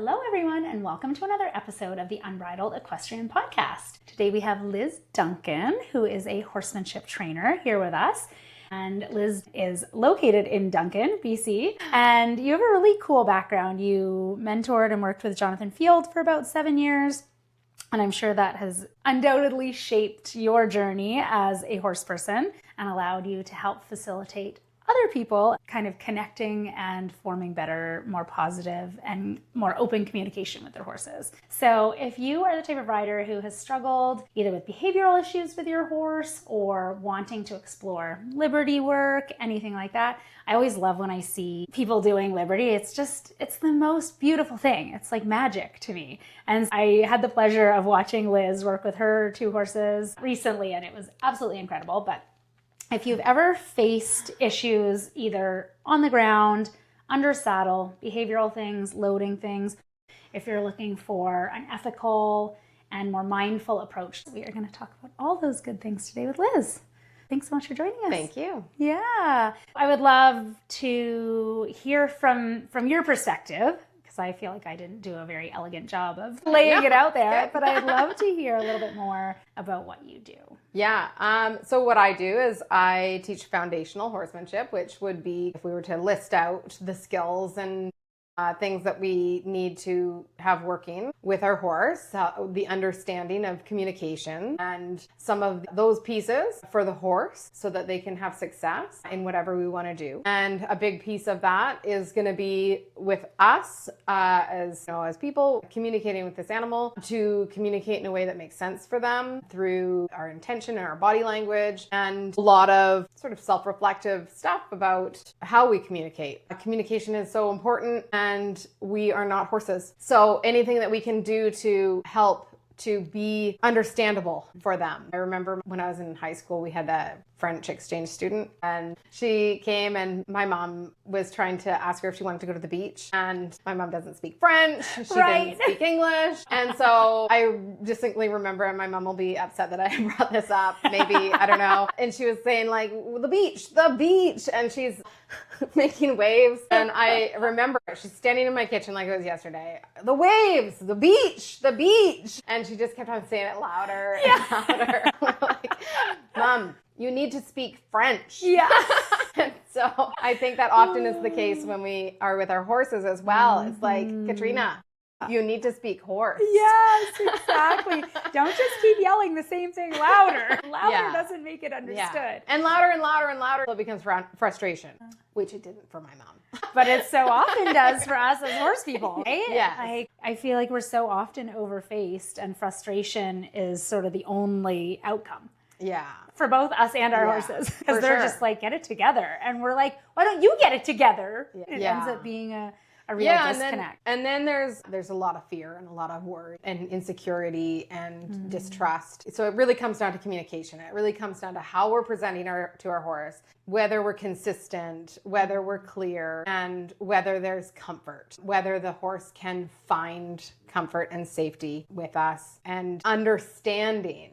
Hello, everyone, and welcome to another episode of the Unbridled Equestrian Podcast. Today we have Liz Duncan, who is a horsemanship trainer here with us. And Liz is located in Duncan, BC. And you have a really cool background. You mentored and worked with Jonathan Field for about 7 years. And I'm sure that has undoubtedly shaped your journey as a horse person and allowed you to help facilitate other people kind of connecting and forming better, more positive and more open communication with their horses. So if you are the type of rider who has struggled either with behavioral issues with your horse or wanting to explore liberty work, anything like that, I always love when I see people doing liberty. It's the most beautiful thing. It's like magic to me. And I had the pleasure of watching Liz work with her 2 horses recently, and it was absolutely incredible. But if you've ever faced issues either on the ground, under saddle, behavioral things, loading things, if you're looking for an ethical and more mindful approach, we are going to talk about all those good things today with Liz. Thanks so much for joining us. Thank you. Yeah. I would love to hear from your perspective, because I feel like I didn't do a very elegant job of laying it out there, but I'd love to hear a little bit more about what you do. Yeah. So what I do is I teach foundational horsemanship, which would be if we were to list out the skills and things that we need to have working with our horse, the understanding of communication and some of those pieces for the horse so that they can have success in whatever we want to do. And a big piece of that is going to be with us as people communicating with this animal to communicate in a way that makes sense for them through our intention and our body language and a lot of sort of self-reflective stuff about how we communicate. Communication is so important and we are not horses. So anything that we can do to help to be understandable for them. I remember when I was in high school, we had a French exchange student and she came and my mom was trying to ask her if she wanted to go to the beach and my mom doesn't speak French. She didn't speak English. And so I distinctly remember, and my mom will be upset that I brought this up, maybe, I don't know. And she was saying like, the beach. And she's making waves. And I remember she's standing in my kitchen like it was yesterday. The waves, the beach. And she just kept on saying it louder and louder. We're like, Mom, you need to speak French. Yeah. And so I think that often is the case when we are with our horses as well. It's like, Katrina, you need to speak horse. Yes, exactly. Don't just keep yelling the same thing louder. Louder doesn't make it understood. Yeah. And louder and louder and louder, it becomes frustration, which it didn't for my mom. But it so often does for us as horse people, right? Yeah. I feel like we're so often overfaced and frustration is sort of the only outcome. Yeah. For both us and our horses. Because they're just like, get it together. And we're like, why don't you get it together? Yeah. It ends up being a real disconnect. And then there's a lot of fear and a lot of worry and insecurity and distrust. So it really comes down to communication. It really comes down to how we're presenting to our horse, whether we're consistent, whether we're clear, and whether there's comfort, whether the horse can find comfort and safety with us and understanding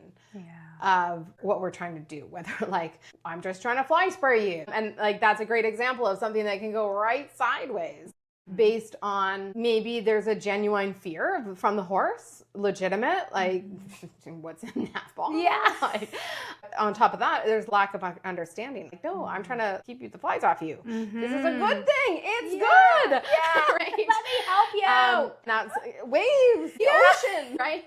of what we're trying to do, whether like I'm just trying to fly spray you. And like that's a great example of something that can go right sideways based on maybe there's a genuine fear from the horse, legitimate, like what's in that ball? Yeah. Like, on top of that, there's lack of understanding. Like, no, I'm trying to keep the flies off you. This is a good thing. It's good. Yeah. Right? Let me help you. That's waves, the ocean, right?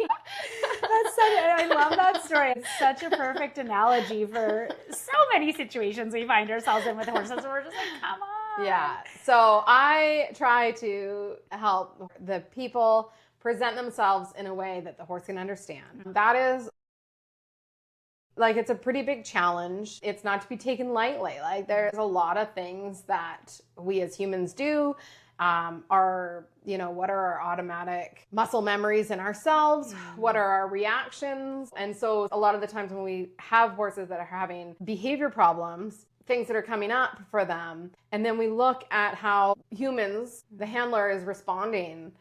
I love that story. It's such a perfect analogy for so many situations we find ourselves in with horses. We're just like, come on. Yeah. So I try to help the people present themselves in a way that the horse can understand. That is like, it's a pretty big challenge. It's not to be taken lightly. Like there's a lot of things that we as humans do. What are our automatic muscle memories in ourselves? What are our reactions? And so a lot of the times when we have horses that are having behavior problems, things that are coming up for them, and then we look at how humans, the handler is responding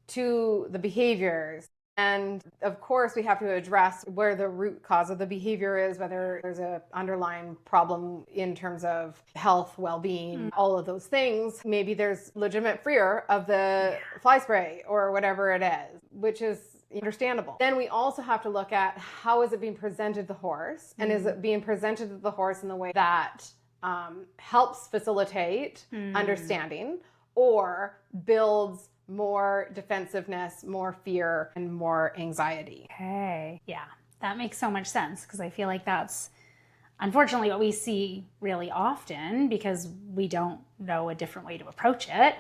to the behaviors, And of course, we have to address where the root cause of the behavior is, whether there's an underlying problem in terms of health, well-being, all of those things. Maybe there's legitimate fear of the fly spray or whatever it is, which is understandable. Then we also have to look at how is it being presented to the horse, and is it being presented to the horse in the way that helps facilitate understanding or builds more defensiveness, more fear, and more anxiety. Okay. Yeah, that makes so much sense, because I feel like that's unfortunately what we see really often, because we don't know a different way to approach it.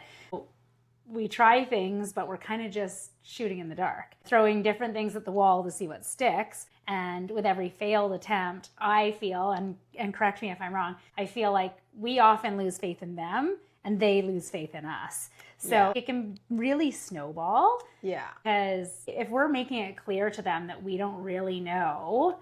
We try things, but we're kind of just shooting in the dark, throwing different things at the wall to see what sticks. And with every failed attempt, I feel, and correct me if I'm wrong, I feel like we often lose faith in them and they lose faith in us. So it can really snowball. Yeah. Because if we're making it clear to them that we don't really know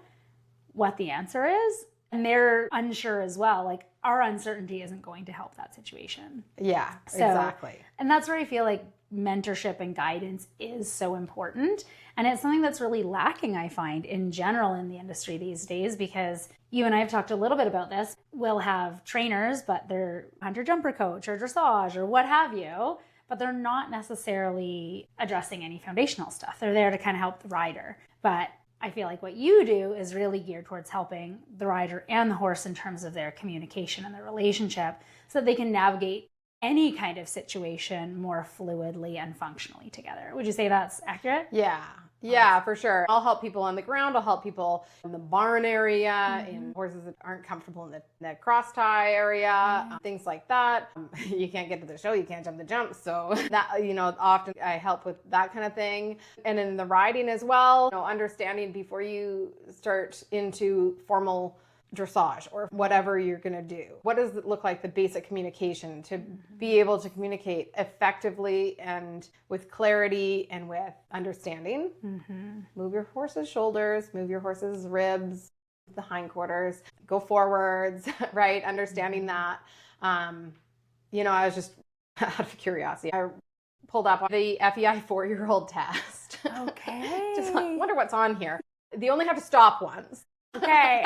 what the answer is, and they're unsure as well, like our uncertainty isn't going to help that situation. Yeah, exactly. And that's where I feel like mentorship and guidance is so important. And it's something that's really lacking, I find, in general in the industry these days, because you and I have talked a little bit about this. We'll have trainers, but they're hunter jumper coach or dressage or what have you, but they're not necessarily addressing any foundational stuff. They're there to kind of help the rider. But I feel like what you do is really geared towards helping the rider and the horse in terms of their communication and their relationship, so that they can navigate any kind of situation more fluidly and functionally together. Would you say that's accurate? Yeah, for sure. I'll help people on the ground. I'll help people in the barn area, in horses that aren't comfortable in the cross tie area, things like that. You can't get to the show, you can't jump the jumps. So that, often I help with that kind of thing. And in the riding as well, understanding before you start into formal dressage or whatever you're going to do. What does it look like, the basic communication, to be able to communicate effectively and with clarity and with understanding? Move your horse's shoulders, move your horse's ribs, the hindquarters, go forwards, right? Understanding that. I was just out of curiosity, I pulled up the FEI 4-year-old test. Okay. Just wonder what's on here. They only have to stop once. Okay.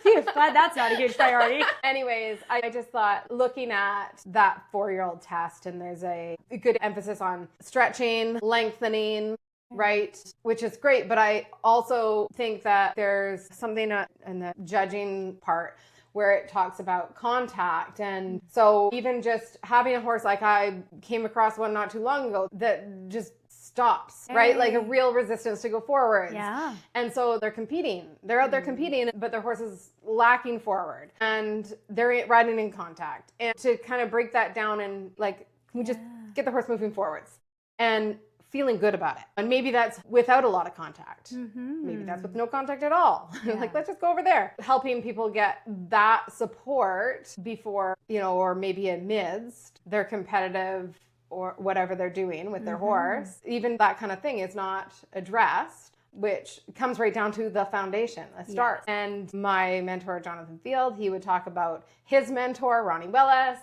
Phew, glad that's not a huge priority. Anyways, I just thought, looking at that 4-year-old test, and there's a good emphasis on stretching, lengthening, right? Which is great. But I also think that there's something in the judging part where it talks about contact. And so even just having a horse, like I came across one not too long ago, that just stops, right? Like a real resistance to go forwards. Yeah. And so they're competing. They're out there competing, but their horse is lacking forward and they're riding in contact. And to kind of break that down and like, can we just get the horse moving forwards and feeling good about it? And maybe that's without a lot of contact. Maybe that's with no contact at all. Like, let's just go over there. Helping people get that support before, or maybe amidst their competitive or whatever they're doing with their horse. Even that kind of thing is not addressed, which comes right down to the foundation, the start. And my mentor, Jonathan Field, he would talk about his mentor, Ronnie Willis,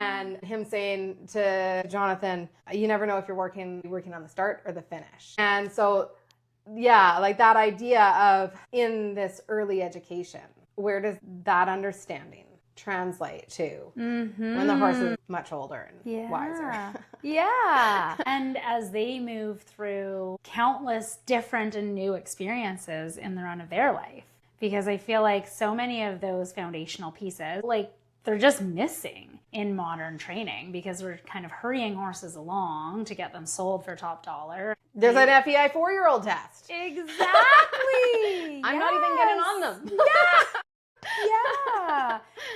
and him saying to Jonathan, you never know if you're working on the start or the finish. And so, like that idea of in this early education, where does that understanding translate to when the horse is much older and wiser? And as they move through countless different and new experiences in the run of their life, because I feel like so many of those foundational pieces, like, they're just missing in modern training, because we're kind of hurrying horses along to get them sold for top dollar. There's an FEI 4-year-old test. Exactly. I'm not even getting on them.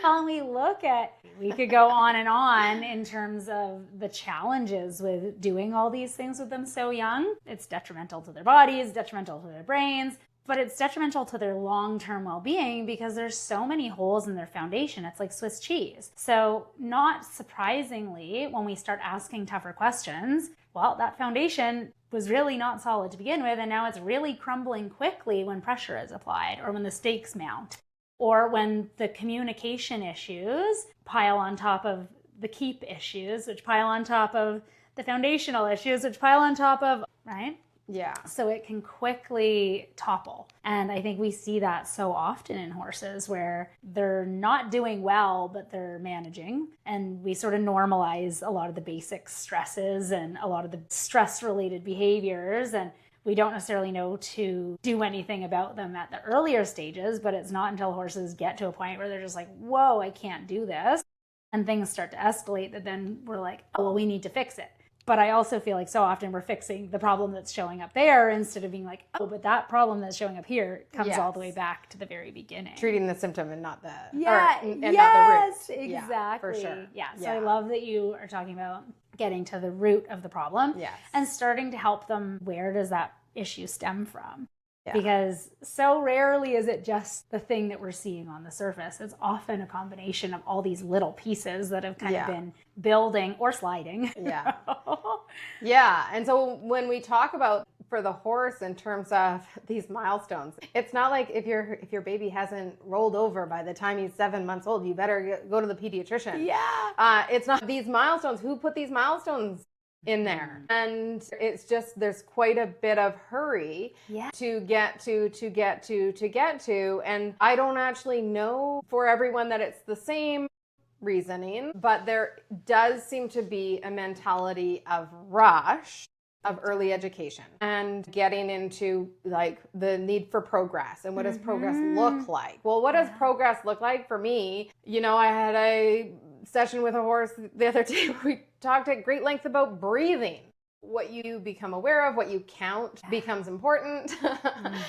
And we could go on and on in terms of the challenges with doing all these things with them so young. It's detrimental to their bodies, detrimental to their brains, but it's detrimental to their long-term well-being, because there's so many holes in their foundation. It's like Swiss cheese. So not surprisingly, when we start asking tougher questions, well, that foundation was really not solid to begin with, and now it's really crumbling quickly when pressure is applied or when the stakes mount, or when the communication issues pile on top of the keep issues, which pile on top of the foundational issues, which pile on top of, right? Yeah. So it can quickly topple. And I think we see that so often in horses where they're not doing well, but they're managing. And we sort of normalize a lot of the basic stresses and a lot of the stress-related behaviors. And we don't necessarily know to do anything about them at the earlier stages, but it's not until horses get to a point where they're just like, whoa, I can't do this. And things start to escalate that then we're like, oh, well, we need to fix it. But I also feel like so often we're fixing the problem that's showing up there instead of being like, oh, but that problem that's showing up here comes all the way back to the very beginning. Treating the symptom and not the not the root. Exactly. Yeah, for sure. Yeah. So I love that you are talking about getting to the root of the problem and starting to help them. Where does that issue stem from? Yeah. Because so rarely is it just the thing that we're seeing on the surface. It's often a combination of all these little pieces that have kind of been building or sliding. Yeah. Yeah. And so when we talk about for the horse in terms of these milestones, it's not like if your baby hasn't rolled over by the time he's 7 months old, you better go to the pediatrician. Yeah. It's not these milestones. Who put these milestones in there? And it's just, there's quite a bit of hurry to get to. And I don't actually know for everyone that it's the same reasoning, but there does seem to be a mentality of rush of early education and getting into like the need for progress and what does progress look like? Well, what does progress look like for me? You know, I had a session with a horse the other day where we talked at great length about breathing. What you become aware of, what you count becomes important.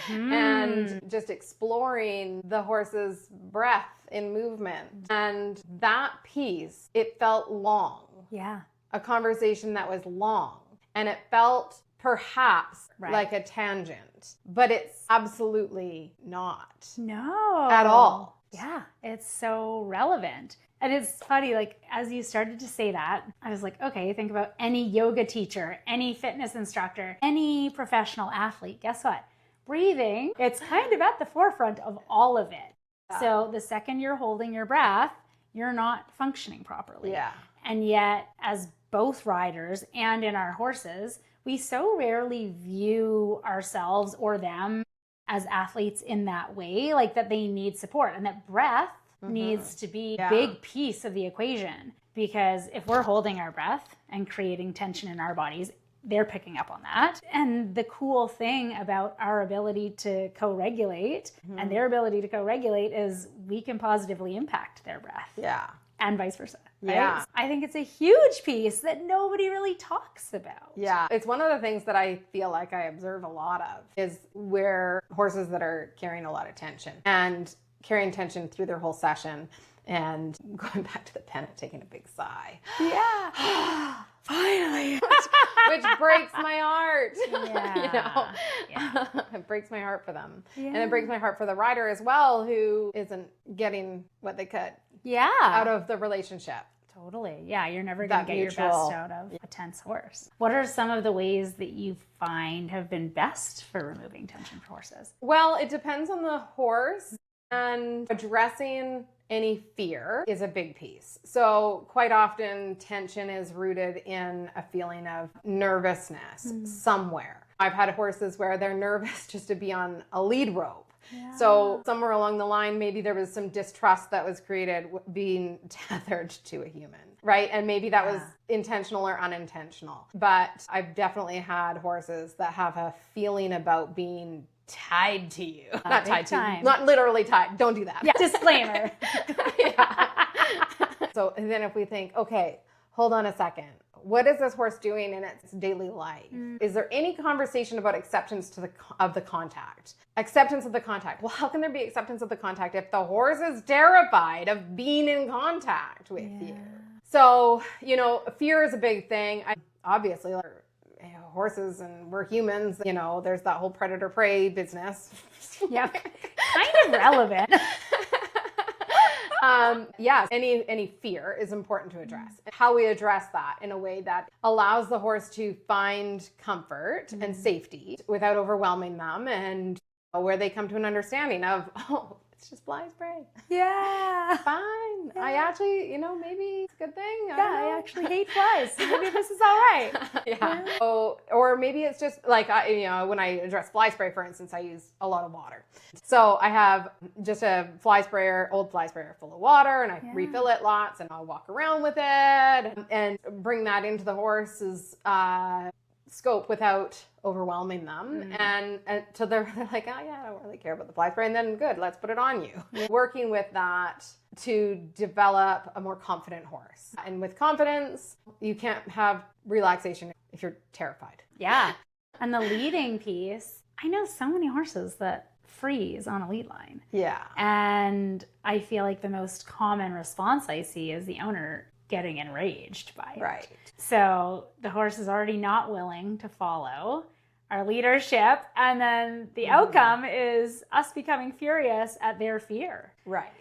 And just exploring the horse's breath in movement. And that piece, it felt long. Yeah. A conversation that was long. And it felt perhaps like a tangent, but it's absolutely not. No. At all. Yeah. It's so relevant. And it's funny, like, as you started to say that, I was like, okay, think about any yoga teacher, any fitness instructor, any professional athlete. Guess what? Breathing, it's kind of at the forefront of all of it. Yeah. So the second you're holding your breath, you're not functioning properly. Yeah. And yet, as both riders and in our horses, we so rarely view ourselves or them as athletes in that way, like that they need support and that breath needs to be a big piece of the equation, because if we're holding our breath and creating tension in our bodies, they're picking up on that. And the cool thing about our ability to co-regulate and their ability to co-regulate is we can positively impact their breath. Yeah. And vice versa. Right? Yeah. I think it's a huge piece that nobody really talks about. Yeah. It's one of the things that I feel like I observe a lot of is where horses that are carrying a lot of tension and carrying tension through their whole session and going back to the pennant, taking a big sigh. Yeah. Finally. Which breaks my heart. Yeah. You know? Yeah. It breaks my heart for them. Yeah. And it breaks my heart for the rider as well, who isn't getting what they could out of the relationship. Totally. Yeah, you're never going to get your best out of a tense horse. What are some of the ways that you find have been best for removing tension for horses? Well, it depends on the horse. And addressing any fear is a big piece. So quite often tension is rooted in a feeling of nervousness somewhere. I've had horses where they're nervous just to be on a lead rope. Yeah. So somewhere along the line, maybe there was some distrust that was created being tethered to a human, right? And maybe that was intentional or unintentional. But I've definitely had horses that have a feeling about being tied to you. Not tied to you. Not literally tied. Don't do that. Yeah. Disclaimer. So and then if we think, okay, hold on a second. What is this horse doing in its daily life? Is there any conversation about acceptance of the contact? Acceptance of the contact. Well, how can there be acceptance of the contact if the horse is terrified of being in contact with you? So, you know, fear is a big thing. Obviously, horses and we're humans, you know, there's that whole predator-prey business. Yep. Kind of relevant. Yes, any fear is important to address. How we address that in a way that allows the horse to find comfort and safety without overwhelming them, and where they come to an understanding of, oh, it's just fly spray. Yeah. Fine. I actually, maybe it's a good thing. I actually hate flies. So maybe this is all right. Yeah. Or maybe it's just like, when I address fly spray, for instance, I use a lot of water. So I have just a old fly sprayer full of water, and I refill it lots, and I'll walk around with it and bring that into the horse's scope without overwhelming them. And so they're like, oh yeah, I don't really care about the fly spray. And then good, let's put it on you. Yeah. Working with that to develop a more confident horse. And with confidence, you can't have relaxation if you're terrified. Yeah. And the leading piece, I know so many horses that freeze on a lead line. Yeah. And I feel like the most common response I see is the owner getting enraged by it. Right. So the horse is already not willing to follow our leadership, and then the outcome is us becoming furious at their fear. Right.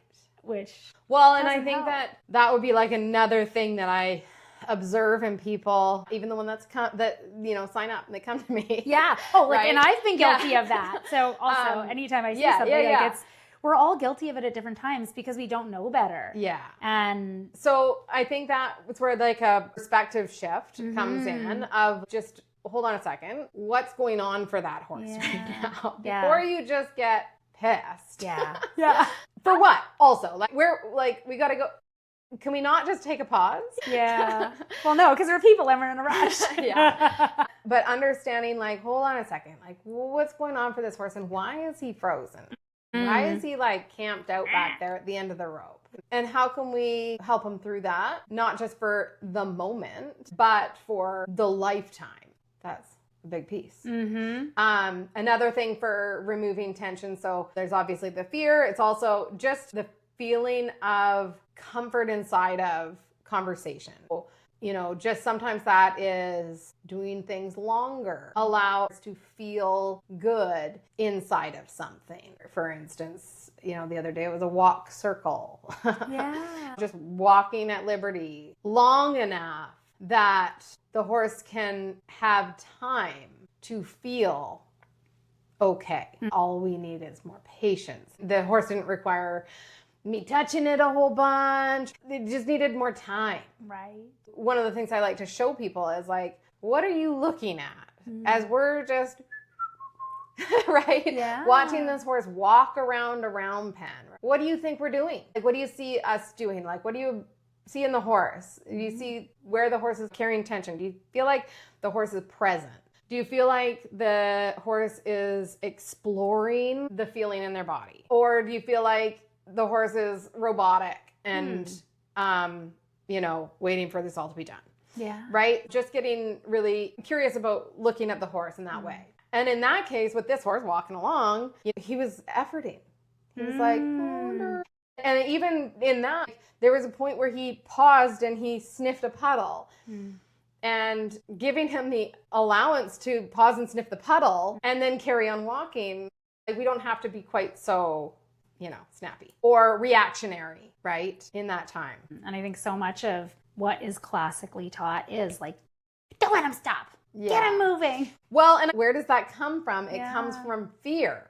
Which and I think that would be like another thing that I observe in people, even the one sign up and they come to me. Yeah. And I've been guilty of that. So also anytime I see something we're all guilty of it at different times because we don't know better. Yeah. And so I think that's where like a perspective shift comes in of just, hold on a second, what's going on for that horse right now? Before you just get pissed. Yeah. Yeah. For what? Also, we got to go. Can we not just take a pause? Yeah. Well, no, because we're people and we're in a rush. Yeah. But understanding, hold on a second, what's going on for this horse and why is he frozen? Why is he camped out back there at the end of the rope? And how can we help him through that? Not just for the moment, but for the lifetime. That's a big piece. Mm-hmm. Another thing for removing tension. So there's obviously the fear. It's also just the feeling of comfort inside of conversation. Just sometimes that is doing things longer, allow us to feel good inside of something. For instance, the other day it was a walk circle. Yeah. Just walking at liberty long enough that the horse can have time to feel okay. All we need is more patience. The horse didn't require me touching it a whole bunch. It just needed more time. Right. One of the things I like to show people is what are you looking at as we're just, right? Yeah. Watching this horse walk around a round pen. What do you think we're doing? What do you see us doing? What do you see in the horse? Do you see where the horse is carrying tension? Do you feel like the horse is present? Do you feel like the horse is exploring the feeling in their body? Or do you feel like the horse is robotic and, waiting for this all to be done? Yeah. Right? Just getting really curious about looking at the horse in that way. And in that case, with this horse walking along, he was efforting. He was like, oh, no. And even in that, there was a point where he paused and he sniffed a puddle. And giving him the allowance to pause and sniff the puddle and then carry on walking. We don't have to be quite so snappy or reactionary, right, in that time. And I think so much of what is classically taught is don't let him stop. Yeah. Get him moving. Well, and where does that come from? It comes from fear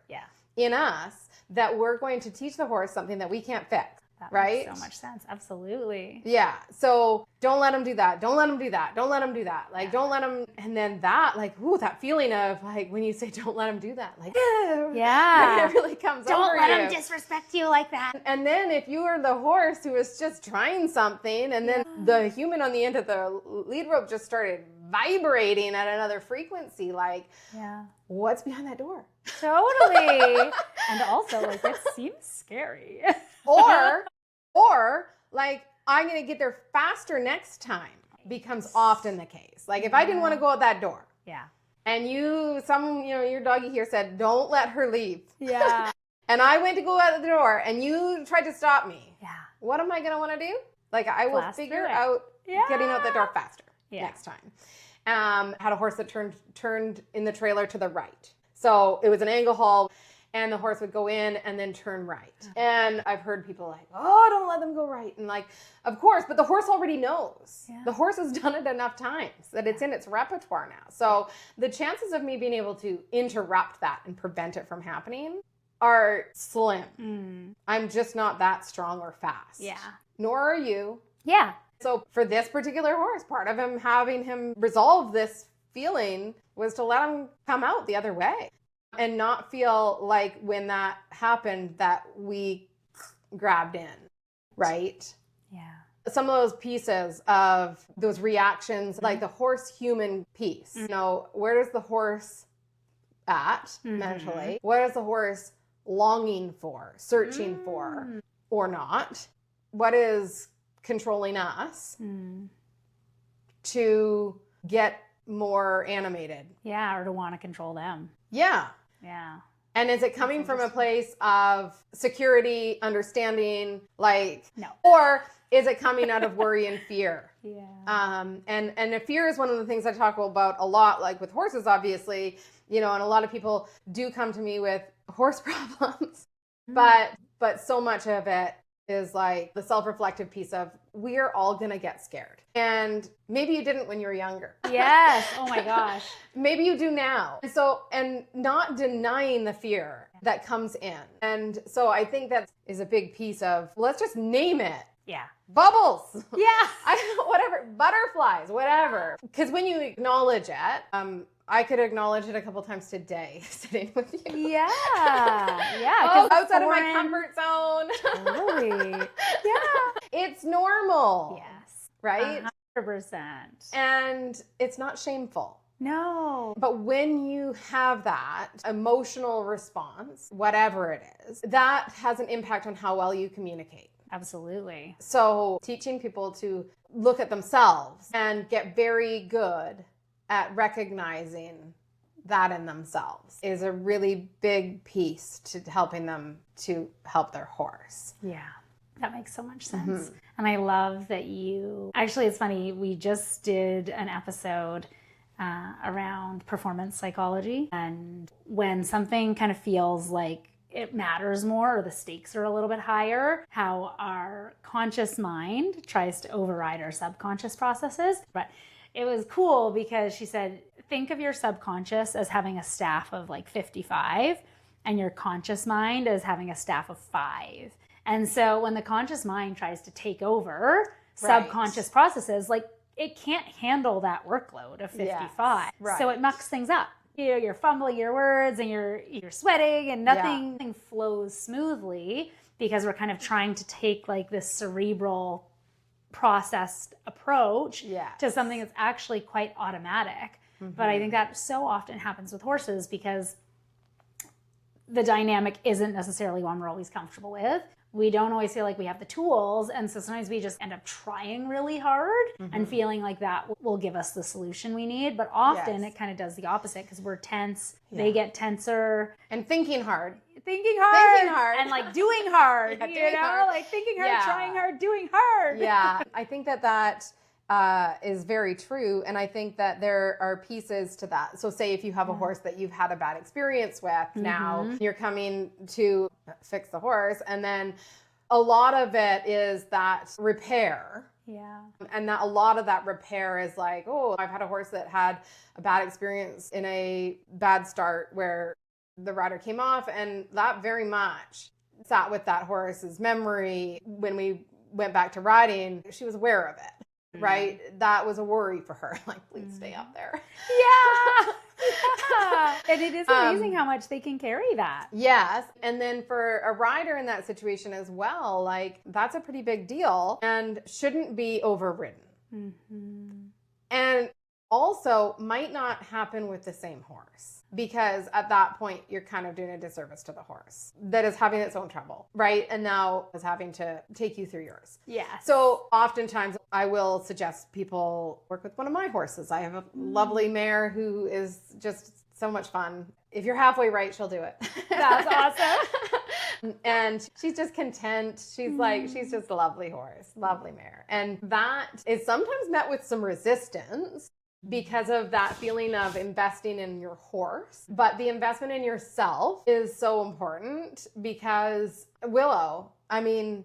in us that we're going to teach the horse something that we can't fix. That right? makes so much sense. Absolutely. Yeah. So don't let him do that. Don't let him do that. Don't let him do that. Don't let him. And then that, that feeling of when you say, don't let him do that, it really comes over you. Don't let him disrespect you like that. And then if you are the horse who is just trying something and then the human on the end of the lead rope just started vibrating at another frequency, what's behind that door? Totally. And also, it seems scary. Or I'm going to get there faster next time becomes often the case. If I didn't want to go out that door. Yeah. And your doggy here said, don't let her leave. Yeah. And I went to go out the door and you tried to stop me. Yeah. What am I going to want to do? I will figure out getting out the door faster next time. Had a horse that turned in the trailer to the right. So it was an angle haul. And the horse would go in and then turn right. And I've heard people don't let them go right. And of course, but the horse already knows. Yeah. The horse has done it enough times that it's in its repertoire now. So the chances of me being able to interrupt that and prevent it from happening are slim. I'm just not that strong or fast. Yeah. Nor are you. Yeah. So for this particular horse, part of him having him resolve this feeling was to let him come out the other way and not feel like when that happened that we grabbed in, right? Yeah. Some of those pieces of those reactions, like the horse-human piece. You know, where does the horse at mentally? What is the horse longing for, searching for, or not? What is controlling us to get more animated? Yeah, or to want to control them. Yeah. Yeah. And is it coming from a place of security, understanding, like, No. or is it coming out of worry and fear? Yeah. And the fear is one of the things I talk about a lot, like with horses, obviously, you know, and a lot of people do come to me with horse problems, but so much of it is like the self-reflective piece of we're all going to get scared. And maybe you didn't when you were younger. Yes. Oh my gosh. Maybe you do now. And not denying the fear that comes in. And so I think that is a big piece of, let's just name it. Yeah. Bubbles. Yeah. Whatever. Butterflies, whatever. Because when you acknowledge it, I could acknowledge it a couple times today sitting with you. Yeah. Yeah. Oh, outside of my comfort zone. Totally. Yeah. It's normal. Yes. Right? 100%. And it's not shameful. No. But when you have that emotional response, whatever it is, that has an impact on how well you communicate. Absolutely. So teaching people to look at themselves and get very good at recognizing that in themselves is a really big piece to helping them to help their horse. Yeah. That makes so much sense. And I love that actually, it's funny, we just did an episode around performance psychology. And when something kind of feels like it matters more or the stakes are a little bit higher, how our conscious mind tries to override our subconscious processes. But it was cool because she said, think of your subconscious as having a staff of like 55 and your conscious mind as having a staff of 5. And so when the conscious mind tries to take over subconscious processes, like it can't handle that workload of 55. Yes, right. So it mucks things up. You know, you're fumbling your words and you're sweating and nothing flows smoothly because we're kind of trying to take like this cerebral processed approach to something that's actually quite automatic. But I think that so often happens with horses because the dynamic isn't necessarily one we're always comfortable with. We don't always feel like we have the tools. And so sometimes we just end up trying really hard and feeling like that will give us the solution we need. But often it kind of does the opposite because we're tense. They get tenser. And thinking hard. Thinking hard. And like doing hard. Doing hard. Like thinking hard, trying hard, doing hard. Yeah. I think that is very true. And I think that there are pieces to that. So say if you have a horse that you've had a bad experience with, now you're coming to fix the horse. And then a lot of it is that repair. Yeah. And that a lot of that repair is like, oh, I've had a horse that had a bad experience in a bad start where the rider came off, and that very much sat with that horse's memory. When we went back to riding, she was aware of it. Right? That was a worry for her. Like, please stay up there. Yeah. And it is amazing how much they can carry that. Yes. And then for a rider in that situation as well, like that's a pretty big deal and shouldn't be overridden. And also might not happen with the same horse. Because at that point, you're kind of doing a disservice to the horse that is having its own trouble, right? And now is having to take you through yours. Yeah. So oftentimes I will suggest people work with one of my horses. I have a lovely mare who is just so much fun. If you're halfway right, she'll do it. That's awesome. And she's just content. She's like, she's just a lovely horse, lovely mare. And that is sometimes met with some resistance because of that feeling of investing in your horse. But the investment in yourself is so important because Willow, I mean,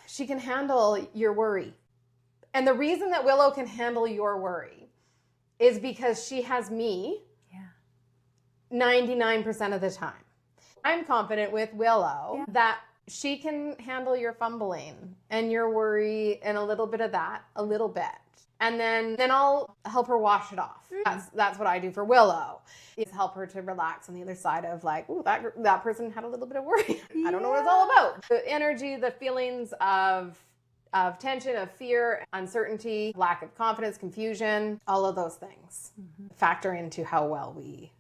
she can handle your worry. And the reason that Willow can handle your worry is because she has me 99% of the time. I'm confident with Willow that she can handle your fumbling and your worry and a little bit of that, a little bit. And then I'll help her wash it off. That's what I do for Willow, is help her to relax on the other side of like, ooh, that person had a little bit of worry. I don't know what it's all about. The energy, the feelings of tension, of fear, uncertainty, lack of confidence, confusion, all of those things factor into how well we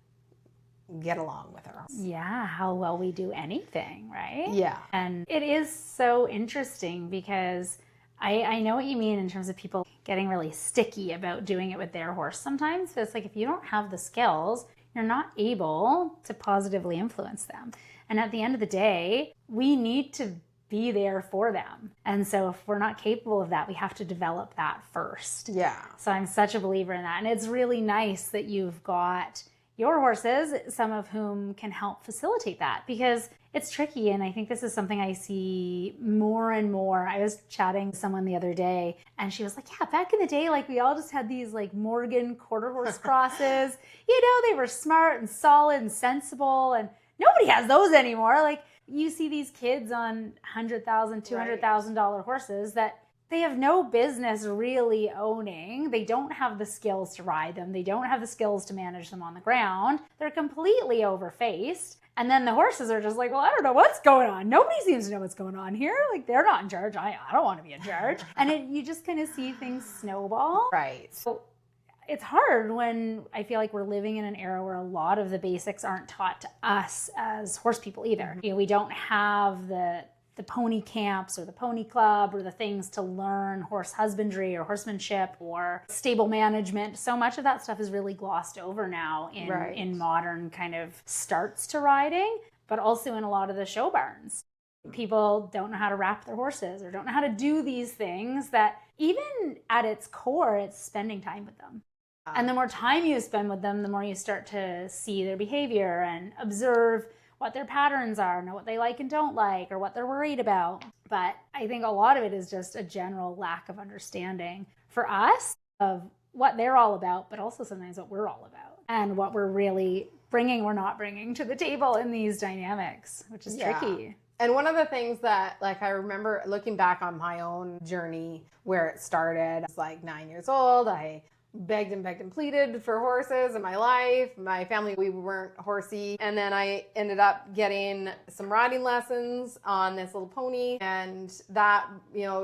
get along with her. Yeah, how well we do anything, right? Yeah. And it is so interesting because I know what you mean in terms of people getting really sticky about doing it with their horse sometimes. But it's like if you don't have the skills, you're not able to positively influence them. And at the end of the day, we need to be there for them. And so if we're not capable of that, we have to develop that first. Yeah. So I'm such a believer in that. And it's really nice that you've got your horses, some of whom can help facilitate that, because it's tricky. And I think this is something I see more and more. I was chatting to someone the other day and she was like, yeah, back in the day, like we all just had these like Morgan quarter horse crosses, they were smart and solid and sensible, and nobody has those anymore. Like you see these kids on $100,000, $200,000 horses that they have no business really owning. They don't have the skills to ride them. They don't have the skills to manage them on the ground. They're completely overfaced. And then the horses are just like, well, I don't know what's going on. Nobody seems to know what's going on here. Like they're not in charge. I don't want to be in charge. And you just kind of see things snowball. Right. So it's hard when I feel like we're living in an era where a lot of the basics aren't taught to us as horse people either. We don't have the pony camps or the pony club or the things to learn horse husbandry or horsemanship or stable management. So much of that stuff is really glossed over now in modern kind of starts to riding, but also in a lot of the show barns. People don't know how to wrap their horses or don't know how to do these things that even at its core, it's spending time with them. And the more time you spend with them, the more you start to see their behavior and observe what their patterns are, know what they like and don't like, or what they're worried about. But I think a lot of it is just a general lack of understanding for us of what they're all about, but also sometimes what we're all about and what we're really bringing or not bringing to the table in these dynamics, which is tricky. And one of the things that, like, I remember looking back on my own journey where it started, I was like 9 years old. I begged and pleaded for horses in my life. My family, we weren't horsey. And then I ended up getting some riding lessons on this little pony. And that,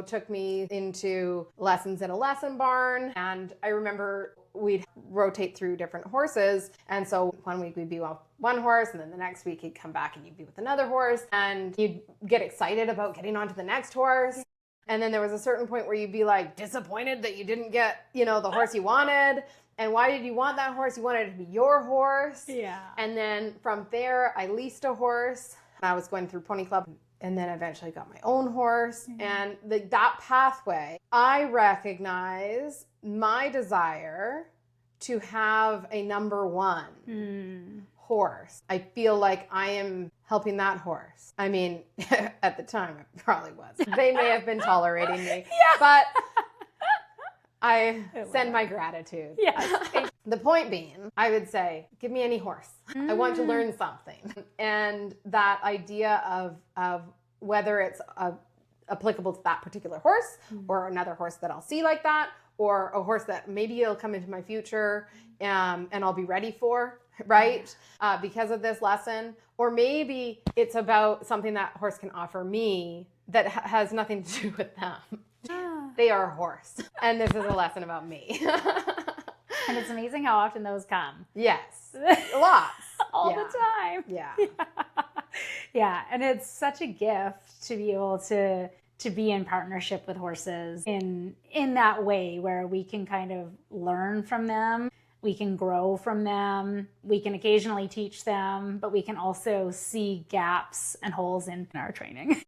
took me into lessons in a lesson barn. And I remember we'd rotate through different horses. And so one week we'd be with one horse, and then the next week he'd come back and you'd be with another horse. And you'd get excited about getting on to the next horse. And then there was a certain point where you'd be like disappointed that you didn't get, the horse you wanted. And why did you want that horse? You wanted it to be your horse. Yeah. And then from there, I leased a horse. I was going through Pony Club and then eventually got my own horse. Mm-hmm. And that pathway, I recognize my desire to have a number one horse. I feel like I am helping that horse. I mean, at the time, it probably was. They may have been tolerating me, but I send my gratitude. Yes. The point being, I would say, give me any horse. I want to learn something. And that idea of whether it's applicable to that particular horse or another horse that I'll see like that, or a horse that maybe it'll come into my future and I'll be ready for, right? Because of this lesson. Or maybe it's about something that horse can offer me that has nothing to do with them. They are a horse. And this is a lesson about me. And it's amazing how often those come. Yes. Lots. All the time. Yeah. Yeah. And it's such a gift to be able to be in partnership with horses in that way where we can kind of learn from them. We can grow from them. We can occasionally teach them, but we can also see gaps and holes in our training.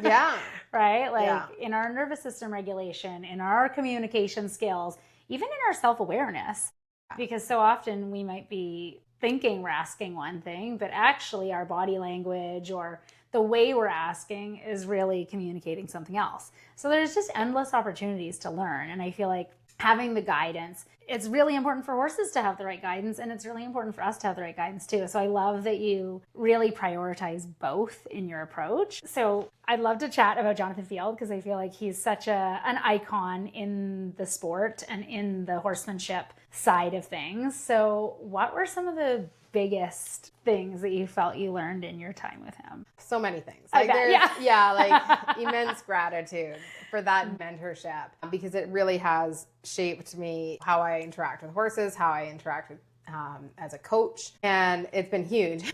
Yeah. Right? Like in our nervous system regulation, in our communication skills, even in our self-awareness, because so often we might be thinking we're asking one thing, but actually our body language or the way we're asking is really communicating something else. So there's just endless opportunities to learn. And I feel like having the guidance. It's really important for horses to have the right guidance, and it's really important for us to have the right guidance too. So I love that you really prioritize both in your approach. So I'd love to chat about Jonathan Field because I feel like he's such an icon in the sport and in the horsemanship side of things. So what were some of the biggest things that you felt you learned in your time with him? So many things. Like like immense gratitude for that mentorship, because it really has shaped me, how I interact with horses, how I interact with as a coach, and it's been huge.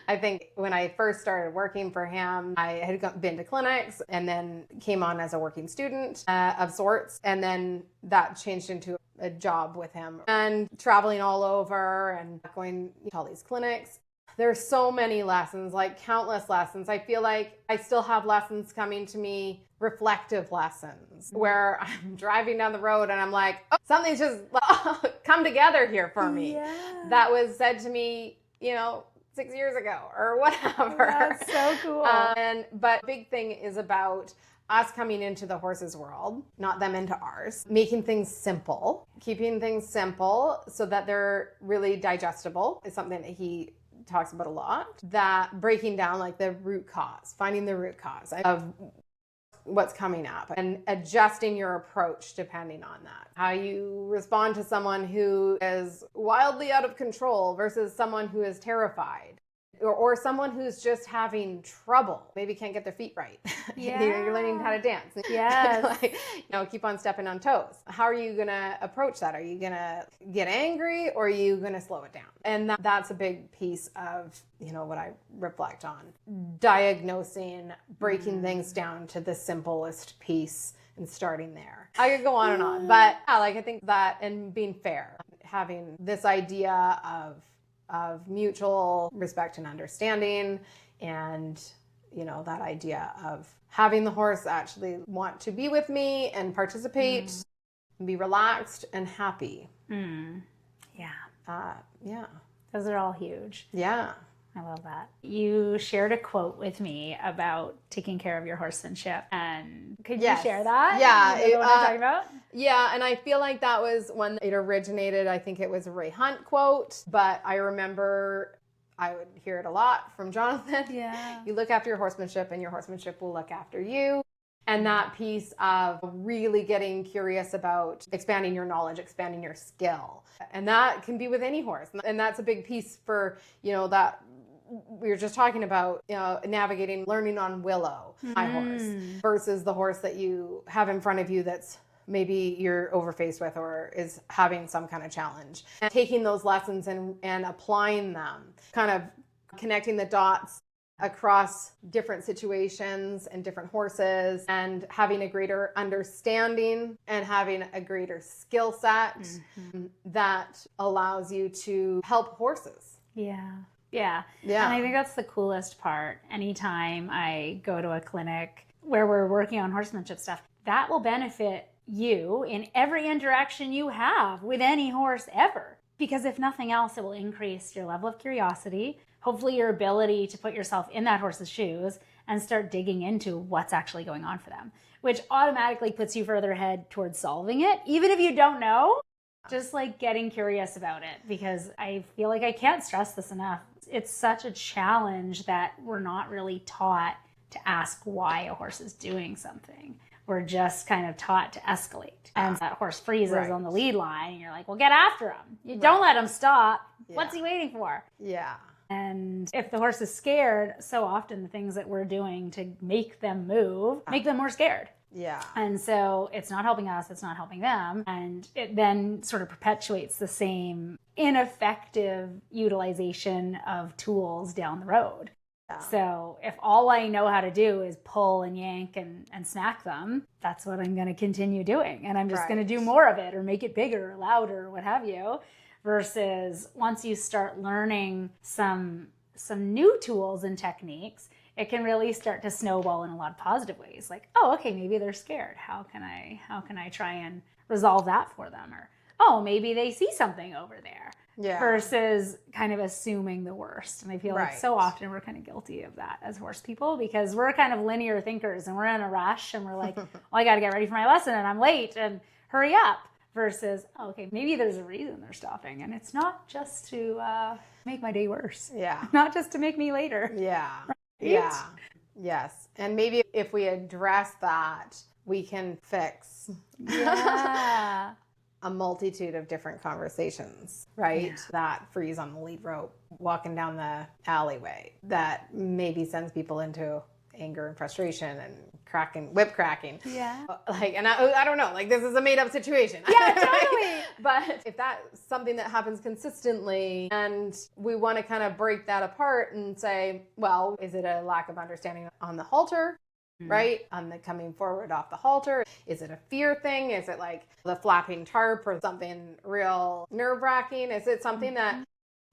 I think when I first started working for him, I had been to clinics and then came on as a working student of sorts, and then that changed into a job with him and traveling all over and going to all these clinics. There's so many lessons, like countless lessons. I feel like I still have lessons coming to me, reflective lessons, where I'm driving down the road and I'm like, oh, something's just come together here for me. Yeah. That was said to me, 6 years ago or whatever. That's so cool. But big thing is about us coming into the horses world, not them into ours, making things simple, keeping things simple so that they're really digestible is something that he talks about a lot. That breaking down like the root cause, finding the root cause of what's coming up and adjusting your approach depending on that. How you respond to someone who is wildly out of control versus someone who is terrified. Or someone who's just having trouble, maybe can't get their feet right. Yeah. You're learning how to dance. Yes. Keep on stepping on toes. How are you going to approach that? Are you going to get angry or are you going to slow it down? And that's a big piece of, what I reflect on. Diagnosing, breaking things down to the simplest piece and starting there. I could go on and on, but I think that, and being fair, having this idea of mutual respect and understanding, and that idea of having the horse actually want to be with me and participate, be relaxed and happy. Yeah. Those are all huge. Yeah. I love that. You shared a quote with me about taking care of your horsemanship, and could you share that? Yeah. You know what I'm talking about? Yeah, and I feel like that was when it originated. I think it was a Ray Hunt quote, but I remember I would hear it a lot from Jonathan. Yeah. You look after your horsemanship and your horsemanship will look after you. And that piece of really getting curious about expanding your knowledge, expanding your skill. And that can be with any horse. And that's a big piece for, that we were just talking about, navigating, learning on Willow, my horse, versus the horse that you have in front of you that's maybe you're overfaced with or is having some kind of challenge. And taking those lessons and applying them, kind of connecting the dots across different situations and different horses, and having a greater understanding and having a greater skill set that allows you to help horses. Yeah. And I think that's the coolest part. Anytime I go to a clinic where we're working on horsemanship stuff, that will benefit you in every interaction you have with any horse ever. Because if nothing else, it will increase your level of curiosity, hopefully your ability to put yourself in that horse's shoes and start digging into what's actually going on for them, which automatically puts you further ahead towards solving it, even if you don't know. Just like getting curious about it, because I feel like I can't stress this enough. It's such a challenge that we're not really taught to ask why a horse is doing something. We're just kind of taught to escalate. And that horse freezes on the lead line, and you're like, well, get after him. You don't let him stop. Yeah. What's he waiting for? Yeah. And if the horse is scared, so often the things that we're doing to make them move make them more scared. Yeah. And so it's not helping us, it's not helping them. And it then sort of perpetuates the same ineffective utilization of tools down the road. Yeah. So if all I know how to do is pull and yank and smack them, that's what I'm going to continue doing. And I'm just going to do more of it or make it bigger or louder or what have you. Versus once you start learning some new tools and techniques, it can really start to snowball in a lot of positive ways. Like, oh, okay, maybe they're scared. How can I try and resolve that for them? Or, oh, maybe they see something over there. Yeah. Versus kind of assuming the worst. And I feel like so often we're kind of guilty of that as horse people, because we're kind of linear thinkers and we're in a rush and we're like, well, I got to get ready for my lesson and I'm late and hurry up. versus, oh, okay, maybe there's a reason they're stopping. And it's not just to make my day worse. Yeah. Not just to make me later. Yeah. Right? Yeah. Yes. And maybe if we address that, we can fix Yeah. a multitude of different conversations, right? Yeah. That freeze on the lead rope, walking down the alleyway, that maybe sends people into anger and frustration and whip cracking. Yeah. Like, and I don't know, like this is a made up situation. Yeah, totally. But if that's something that happens consistently and we want to kind of break that apart and say, well, is it a lack of understanding on the halter? Right? On the coming forward off the halter? Is it a fear thing? Is it like the flapping tarp or something real nerve wracking? Is it something that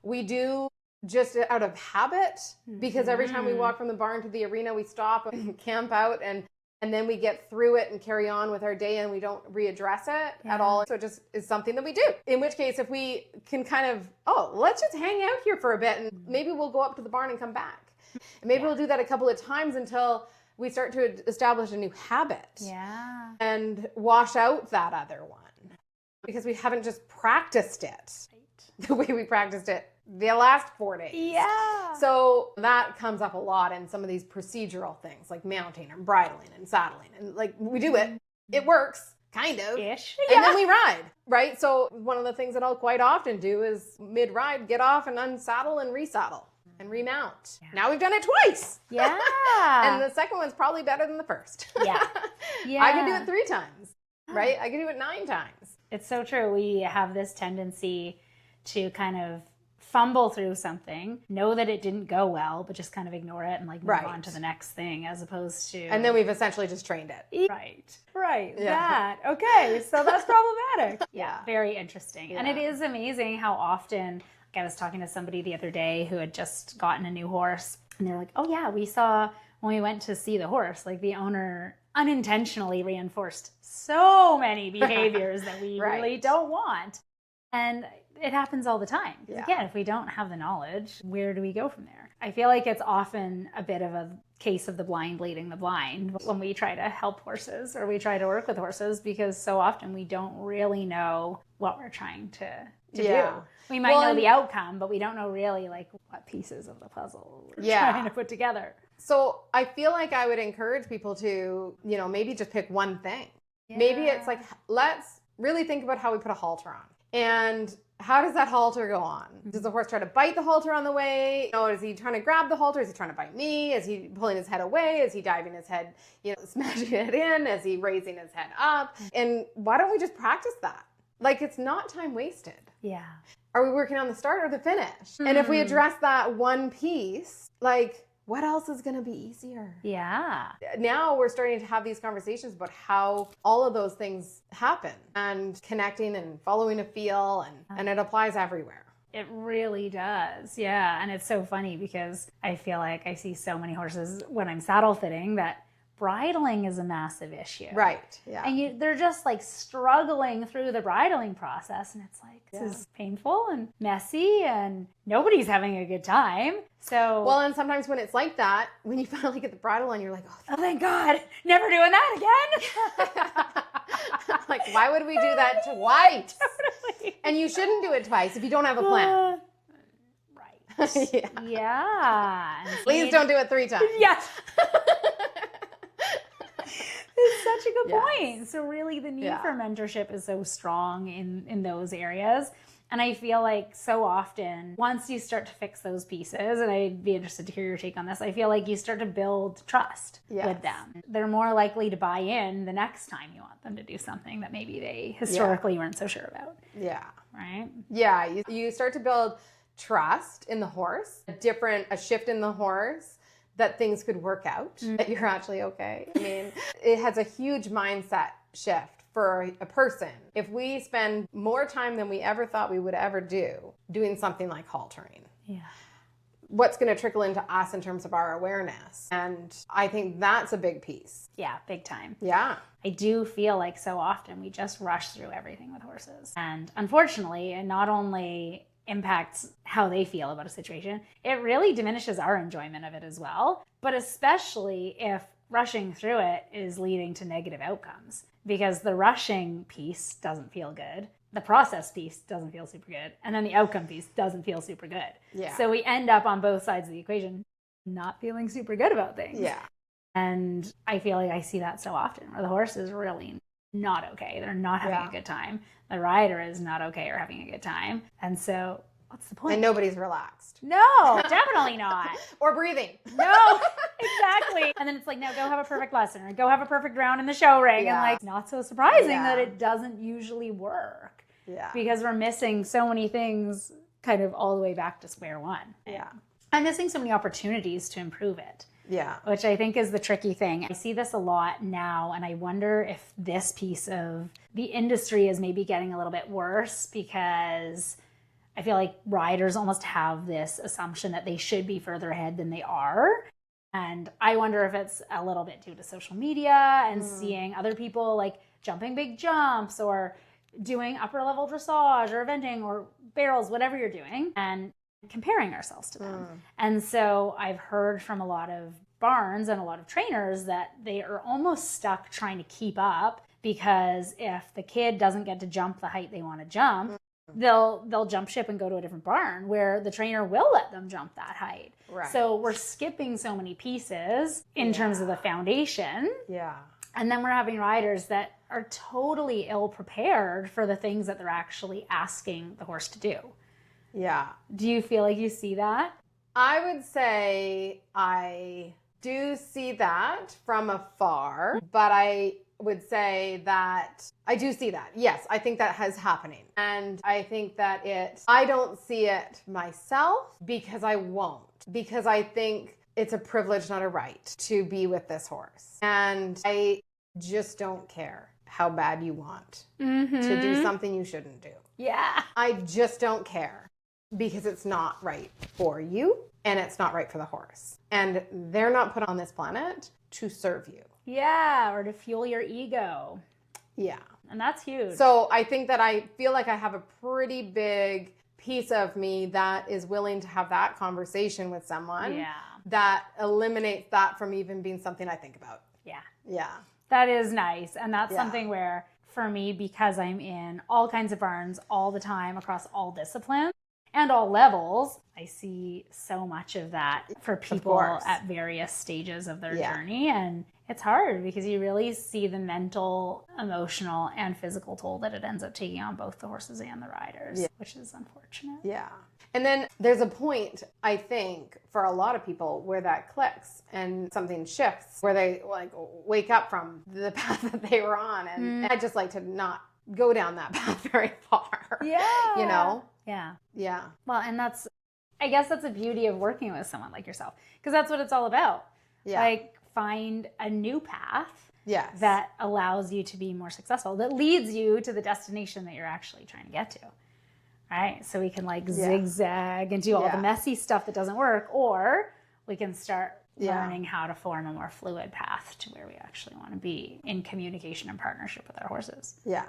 we do just out of habit? Because every time we walk from the barn to the arena, we stop and camp out and then we get through it and carry on with our day and we don't readdress it at all. So it just is something that we do. In which case, if we can kind of, let's just hang out here for a bit and maybe we'll go up to the barn and come back. And maybe we'll do that a couple of times until we start to establish a new habit. Yeah. And wash out that other one. Because we haven't just practiced it the way we practiced it the last 4 days. Yeah. So that comes up a lot in some of these procedural things like mounting and bridling and saddling. And like we do it. It works, kind of. Ish. And then we ride, right? So one of the things that I'll quite often do is mid-ride, get off and unsaddle and resaddle. And remount. Yeah. Now we've done it twice. Yeah. And the second one's probably better than the first. Yeah. Yeah. I could do it 3 times, right? I could do it 9 times. It's so true. We have this tendency to kind of fumble through something, know that it didn't go well, but just kind of ignore it and like move on to the next thing as opposed to... And then we've essentially just trained it. Right. Yeah. That. Okay. So that's problematic. Yeah. Very interesting. Yeah. And it is amazing how often... I was talking to somebody the other day who had just gotten a new horse and they're like, oh yeah, we saw when we went to see the horse, like the owner unintentionally reinforced so many behaviors that we really don't want. And it happens all the time. Again, if we don't have the knowledge, where do we go from there? I feel like it's often a bit of a case of the blind leading the blind when we try to help horses or we try to work with horses because so often we don't really know what we're trying to do. We might know the outcome, but we don't know really like what pieces of the puzzle we're trying to put together. So I feel like I would encourage people to, maybe just pick one thing. Yeah. Maybe it's like, let's really think about how we put a halter on. And how does that halter go on? Does the horse try to bite the halter on the way? Is he trying to grab the halter? Is he trying to bite me? Is he pulling his head away? Is he diving his head, smashing it in? Is he raising his head up? And why don't we just practice that? Like, it's not time wasted. Yeah. Are we working on the start or the finish? And if we address that one piece, like, what else is going to be easier? Yeah. Now we're starting to have these conversations about how all of those things happen and connecting and following a feel and it applies everywhere. It really does. Yeah. And it's so funny because I feel like I see so many horses when I'm saddle fitting that bridling is a massive issue. Right. Yeah. And they're just like struggling through the bridling process. And it's like, this is painful and messy and nobody's having a good time. So, well, and sometimes when it's like that, when you finally get the bridle on, you're like, oh, thank God, never doing that again. Like, why would we do that twice? Totally. And you shouldn't do it twice if you don't have a plan. Right. Yeah. Please don't do it 3 times. Yes. It's such a good point. So really the need for mentorship is so strong in those areas. And I feel like so often, once you start to fix those pieces, and I'd be interested to hear your take on this, I feel like you start to build trust with them. They're more likely to buy in the next time you want them to do something that maybe they historically weren't so sure about. Yeah. Right? Yeah. You start to build trust in the horse, a shift in the horse, that things could work out, that you're actually okay. I mean, it has a huge mindset shift for a person. If we spend more time than we ever thought we would ever do doing something like haltering, what's going to trickle into us in terms of our awareness? And I think that's a big piece. Yeah, big time. Yeah. I do feel like so often we just rush through everything with horses. And unfortunately, it not only impacts how they feel about a situation, it really diminishes our enjoyment of it as well. But especially if rushing through it is leading to negative outcomes. because the rushing piece doesn't feel good. The process piece doesn't feel super good. And then the outcome piece doesn't feel super good. Yeah. So we end up on both sides of the equation not feeling super good about things. Yeah. And I feel like I see that so often where the horse is really not okay. They're not having a good time. The rider is not okay or having a good time. And so what's the point? And nobody's relaxed. No, definitely not. Or breathing. No, exactly. And then it's like, no, go have a perfect lesson or go have a perfect round in the show ring. Yeah. And like, not so surprising that it doesn't usually work. Yeah. Because we're missing so many things kind of all the way back to square one. Yeah. I'm missing so many opportunities to improve it. Yeah. Which I think is the tricky thing. I see this a lot now, and I wonder if this piece of the industry is maybe getting a little bit worse because I feel like riders almost have this assumption that they should be further ahead than they are. And I wonder if it's a little bit due to social media and seeing other people like jumping big jumps or doing upper level dressage or eventing or barrels, whatever you're doing, and comparing ourselves to them. And so I've heard from a lot of barns and a lot of trainers that they are almost stuck trying to keep up because if the kid doesn't get to jump the height they want to jump, they'll jump ship and go to a different barn where the trainer will let them jump that height. Right. So we're skipping so many pieces in terms of the foundation. Yeah. And then we're having riders that are totally ill prepared for the things that they're actually asking the horse to do. Yeah. Do you feel like you see that? I would say I do see that from afar, but I would say that I do see that. Yes, I think that is happening. And I think that I don't see it myself because I won't. Because I think it's a privilege, not a right, to be with this horse. And I just don't care how bad you want to do something you shouldn't do. Yeah. I just don't care. Because it's not right for you and it's not right for the horse. And they're not put on this planet to serve you. Yeah, or to fuel your ego. Yeah. And that's huge. So I think that I feel like I have a pretty big piece of me that is willing to have that conversation with someone that eliminates that from even being something I think about. Yeah. Yeah. That is nice. And that's something where, for me, because I'm in all kinds of barns all the time across all disciplines, and all levels, I see so much of that for people at various stages of their journey. And it's hard because you really see the mental, emotional, and physical toll that it ends up taking on both the horses and the riders, which is unfortunate. Yeah. And then there's a point, I think, for a lot of people where that clicks and something shifts, where they like wake up from the path that they were on. And I just like to not go down that path very far. Yeah. You know? Yeah. Yeah. Well, and I guess that's the beauty of working with someone like yourself, because that's what it's all about. Yeah. Like, find a new path Yes. that allows you to be more successful, that leads you to the destination that you're actually trying to get to. Right? So we can like zigzag and do all the messy stuff that doesn't work, or we can start learning how to form a more fluid path to where we actually want to be in communication and partnership with our horses. Yeah.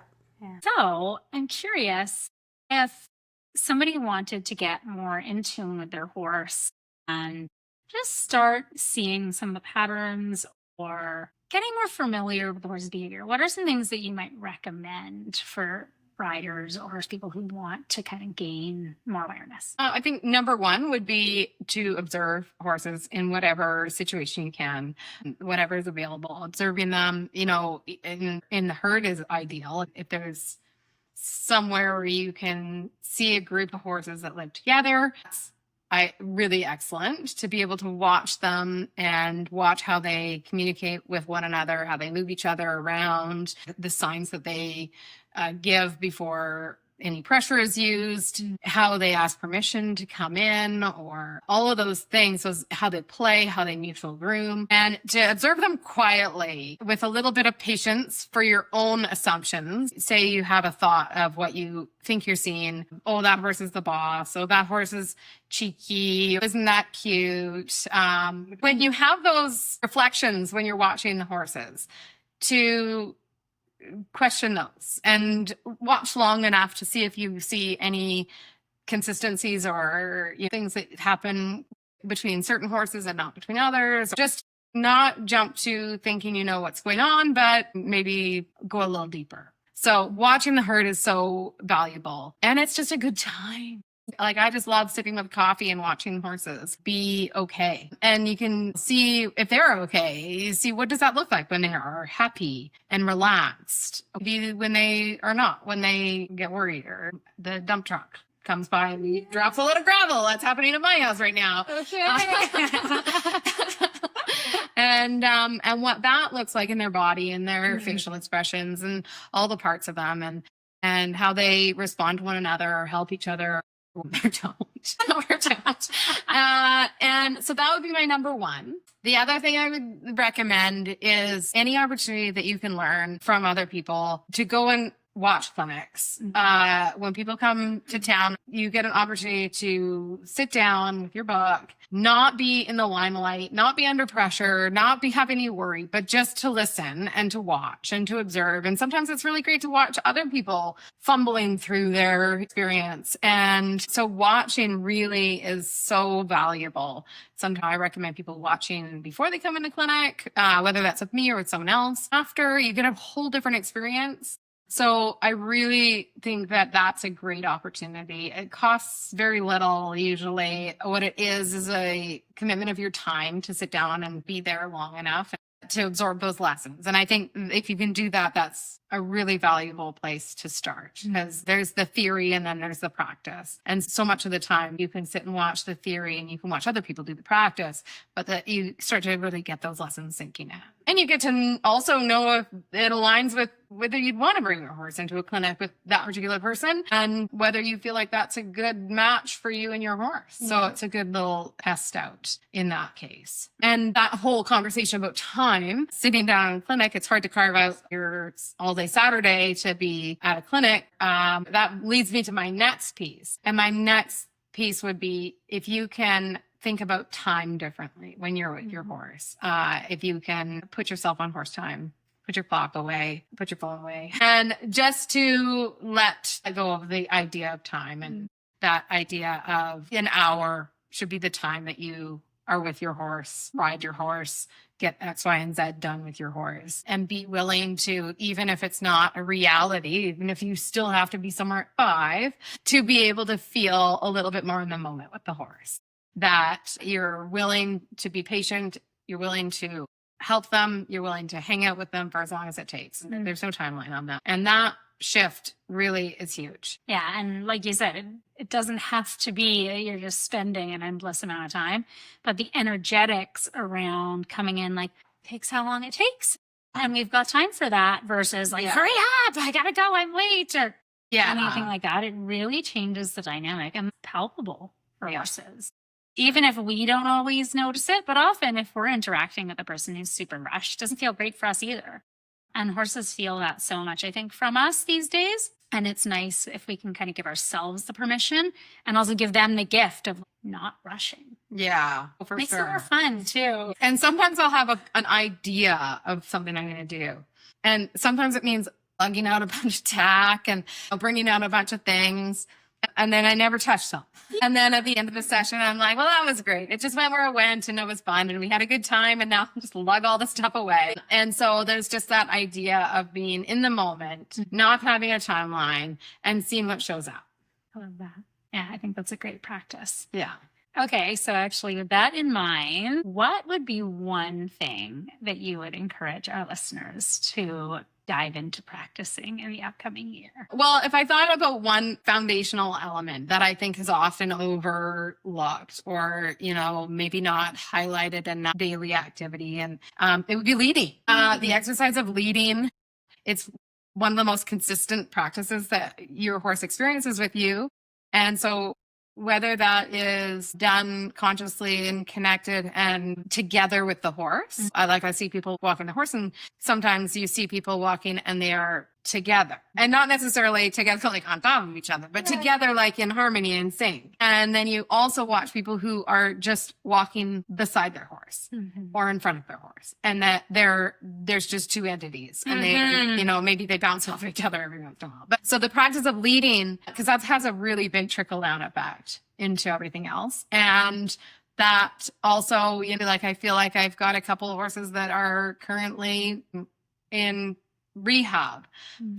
So I'm curious if somebody wanted to get more in tune with their horse and just start seeing some of the patterns or getting more familiar with the horse's behavior, what are some things that you might recommend for riders or people who want to kind of gain more awareness? I think number one would be to observe horses in whatever situation you can, whatever is available. Observing them, in the herd is ideal. If there's somewhere where you can see a group of horses that live together, it's really excellent to be able to watch them and watch how they communicate with one another, how they move each other around, the signs that they give before any pressure is used, how they ask permission to come in, or all of those things. So how they play, how they mutual groom, and to observe them quietly with a little bit of patience for your own assumptions. Say you have a thought of what you think you're seeing. Oh, that horse is the boss. Oh, that horse is cheeky. Isn't that cute? When you have those reflections when you're watching the horses, to question those and watch long enough to see if you see any consistencies or things that happen between certain horses and not between others. Just not jump to thinking you know what's going on, but maybe go a little deeper. So watching the herd is so valuable, and it's just a good time. Like, I just love sitting with coffee and watching horses be okay. And you can see if they're okay. You see, what does that look like when they are happy and relaxed? Maybe when they are not, when they get worried, or the dump truck comes by and drops a load of gravel. That's happening at my house right now. Okay. And what that looks like in their body and their facial expressions and all the parts of them, and how they respond to one another or help each other. Or don't. And so that would be my number one. The other thing I would recommend is any opportunity that you can learn from other people to go and watch clinics. When people come to town, you get an opportunity to sit down with your book, not be in the limelight, not be under pressure, not be having any worry, but just to listen and to watch and to observe. And sometimes it's really great to watch other people fumbling through their experience. And so watching really is so valuable. Sometimes I recommend people watching before they come into clinic, whether that's with me or with someone else. After, you get a whole different experience. So I really think that that's a great opportunity. It costs very little usually. What it is a commitment of your time to sit down and be there long enough to absorb those lessons. And I think if you can do that, that's a really valuable place to start, because there's the theory and then there's the practice. And so much of the time you can sit and watch the theory and you can watch other people do the practice, but that you start to really get those lessons sinking in. And you get to also know if it aligns with whether you'd want to bring your horse into a clinic with that particular person and whether you feel like that's a good match for you and your horse. So it's a good little test out in that case. And that whole conversation about time, sitting down in a clinic, it's hard to carve out your all day Saturday to be at a clinic. That leads me to my next piece. And my next piece would be if you can think about time differently when you're with your horse. If you can put yourself on horse time, put your clock away, put your phone away, and just to let go of the idea of time and that idea of an hour should be the time that you are with your horse, ride your horse, get X, Y, and Z done with your horse, and be willing to, even if it's not a reality, even if you still have to be somewhere at 5, to be able to feel a little bit more in the moment with the horse. That you're willing to be patient, you're willing to help them, you're willing to hang out with them for as long as it takes. There's no timeline on that. And that shift really is huge. Yeah. And like you said, it doesn't have to be you're just spending an endless amount of time, but the energetics around coming in like takes how long it takes. And we've got time for that versus like, hurry up, I gotta go, I'm late, or anything like that. It really changes the dynamic and palpable for horses. Even if we don't always notice it, but often if we're interacting with a person who's super rushed, doesn't feel great for us either. And horses feel that so much, I think, from us these days. And it's nice if we can kind of give ourselves the permission and also give them the gift of not rushing. Yeah, for Makes sure. it more fun too. And sometimes I'll have an idea of something I'm going to do. And sometimes it means lugging out a bunch of tack and bringing out a bunch of things. And then I never touched them. And then at the end of the session, I'm like, well, that was great. It just went where it went and it was fun and we had a good time and now I'll just lug all the stuff away. And so there's just that idea of being in the moment, not having a timeline and seeing what shows up. I love that. Yeah, I think that's a great practice. Yeah. Okay, so actually with that in mind, what would be one thing that you would encourage our listeners to dive into practicing in the upcoming year? Well, if I thought about one foundational element that I think is often overlooked or, maybe not highlighted in that daily activity, and it would be leading. The exercise of leading, it's one of the most consistent practices that your horse experiences with you. And so whether that is done consciously and connected and together with the horse. I see people walking the horse, and sometimes you see people walking and they are together, and not necessarily together like on top of each other, but together like in harmony and sync. And then you also watch people who are just walking beside their horse or in front of their horse, and that there's just two entities, and they, maybe they bounce off each other every once in a while. But so the practice of leading, because that has a really big trickle down effect into everything else. And that also, like I feel like I've got a couple of horses that are currently in rehab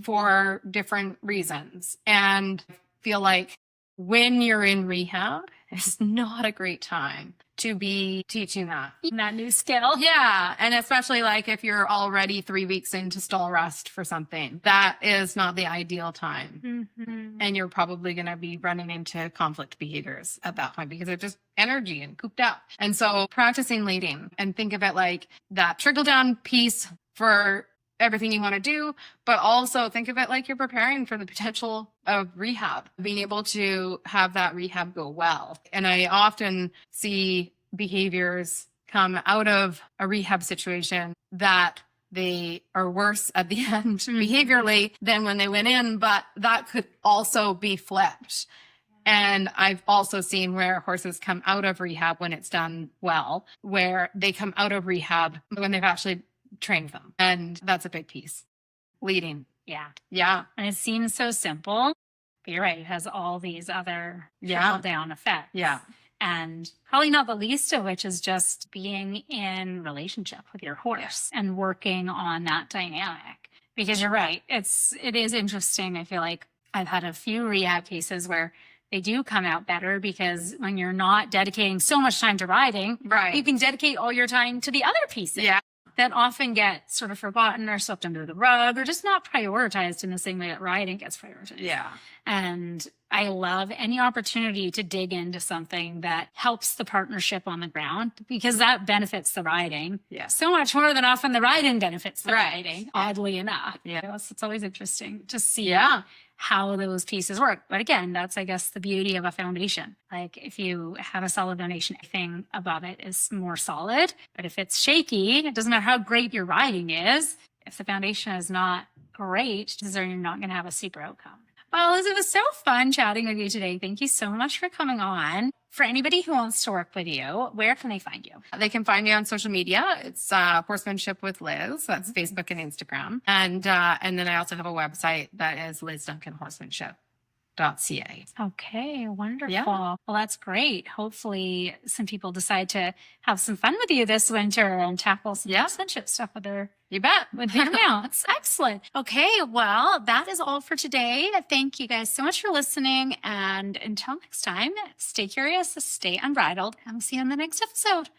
for different reasons. And I feel like when you're in rehab, it's not a great time to be teaching that new skill. Yeah. And especially like if you're already 3 weeks into stall rest for something, that is not the ideal time. And you're probably going to be running into conflict behaviors at that point because they're just energy and cooped up. And so practicing leading, and think of it like that trickle down piece for everything you want to do, but also think of it like you're preparing for the potential of rehab, being able to have that rehab go well. And I often see behaviors come out of a rehab situation that they are worse at the end behaviorally than when they went in, but that could also be flipped. And I've also seen where horses come out of rehab when it's done well, where they come out of rehab when they've actually trained them. And that's a big piece. Leading. Yeah. Yeah. And it seems so simple, but you're right. It has all these other trickle down effects. Yeah. And probably not the least of which is just being in relationship with your horse and working on that dynamic. Because you're right. It is interesting. I feel like I've had a few rehab cases where they do come out better because when you're not dedicating so much time to riding, you can dedicate all your time to the other pieces. Yeah. That often get sort of forgotten or swept under the rug or just not prioritized in the same way that riding gets prioritized. Yeah. And I love any opportunity to dig into something that helps the partnership on the ground because that benefits the riding so much more than often the riding benefits the riding, oddly enough. Yeah. It's always interesting to see how those pieces work. But again, that's, I guess, the beauty of a foundation. Like if you have a solid foundation, everything above it is more solid. But if it's shaky, it doesn't matter how great your riding is. If the foundation is not great, then you're not going to have a super outcome. Well, Liz, it was so fun chatting with you today. Thank you so much for coming on. For anybody who wants to work with you, where can they find you? They can find me on social media. It's Horsemanship with Liz. That's Facebook and Instagram. And then I also have a website that is lizduncanhorsemanship.ca. Okay, wonderful. Yeah. Well, that's great. Hopefully some people decide to have some fun with you this winter and tackle some horsemanship stuff with their mounts. Excellent. Okay, well, that is all for today. Thank you guys so much for listening. And until next time, stay curious, stay unbridled, and we'll see you in the next episode.